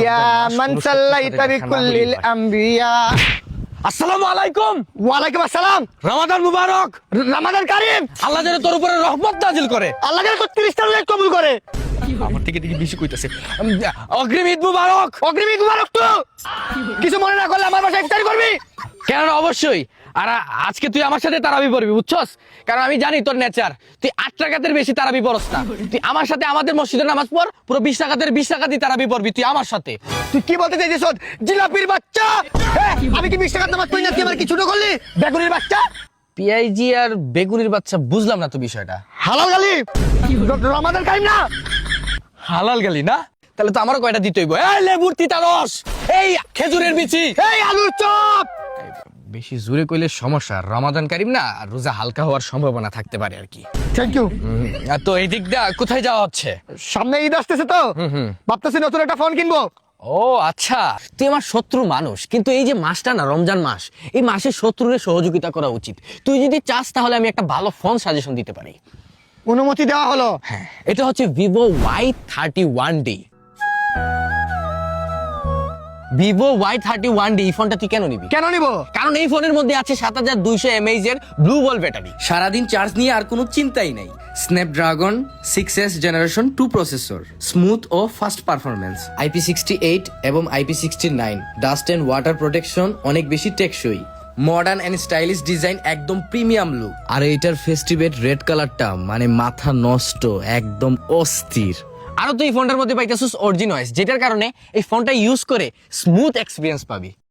ইয়া মান সাল্লাইতা বিকুল্লিল আম্বিয়া। আসসালামু আলাইকুম। ওয়ালাইকুম আসসালাম। রমাদান মুবারক। রমাদান কারীম। আল্লাহ যেন তোর উপরে রহমত নাজিল করে। আল্লাহ যেন ৩০টা রোজা কবুল করে। আমার থেকে বেশি কইতাছে। অগ্রিম ঈদ মুবারক। অগ্রিম ঈদ মুবারক। তো কিছু মনে না করলে আমার বাসায় ইফতারি করবি? কেন অবশ্যই। আর আজকে তুই আমার সাথে তারাবি পড়বি, বুঝছস? কারণ আমি জানি তোর নেচার, তুই ৮ রাকাতের বেশি তারাবি পড়স না। তুই আমার সাথে আমাদের মসজিদে নামাজ পড়, পুরো ২০ রাকাতের ২০ রাকাতই তারাবি পড়বি তুই আমার সাথে। তুই কি বলতে চাইছিস? জিলাপির বাচ্চা। আমি কি ২০ টাকার নামাজ পড়ি না? তুই আমার কি ছোট করলি? বেগুনির বাচ্চা। পিআইজি আর বেগুনির বাচ্চা, বুঝলাম না তো বিষয়টা। হালাল গালি। রমাদান কারীম না। হালাল গালি না? তাহলে তো আমারও কয়টা দিতে হইব। এই লেবুর তিতা রস, এই খেজুরের বিচি, এই আলুর চপ। বেশি জোরে কইলে সমস্যা। রমাদান কারীম না, রোজা হালকা হওয়ার সম্ভাবনা থাকতে পারে আর কি। Thank you. তো এই দিক দিয়ে কোথায় যাওয়া হচ্ছে? সামনে ঈদ আসতেছে তো ভাবতেছি নতুন একটা ফোন কিনবো। ও আচ্ছা, তুই আমার শত্রু মানুষ, কিন্তু এই যে মাসটা না, রমজান মাস, এই মাসে শত্রুরে সহযোগিতা করা উচিত। তুই যদি চাস তাহলে আমি একটা ভালো ফোন সাজেশন দিতে পারি। অনুমতি দেওয়া হলো। হ্যাঁ, এটা হচ্ছে ভিভো Y31D। ভিভো Y31D, এই ফোনটা তুই কেন নিবি? কেন নিব? কারণ এই ফোনের মধ্যে আছে 7200 mAh এর ব্লু বল ব্যাটারি। সারাদিন চার্জ নিয়ে আর কোনো চিন্তাই নাই। Snapdragon 6S generation 2 processor, smooth ও ফাস্ট পারফরমেন্স, IP68 এবং IP69, dust and water protection, অনেক বেশি টেকসই, মডার্ন এন্ড স্টাইলিশ ডিজাইন, একদম প্রিমিয়াম লুক। আর এইটার ফেস্টিভেট রেড কালারটা মানে মাথা নষ্ট, একদম অস্থির। আরো তুই এই ফোনটার মধ্যে পাইতেছিস অরিজিন ওএস, যেটার কারণে এই ফোনটা ইউজ করে স্মুথ এক্সপিরিয়েন্স পাবি।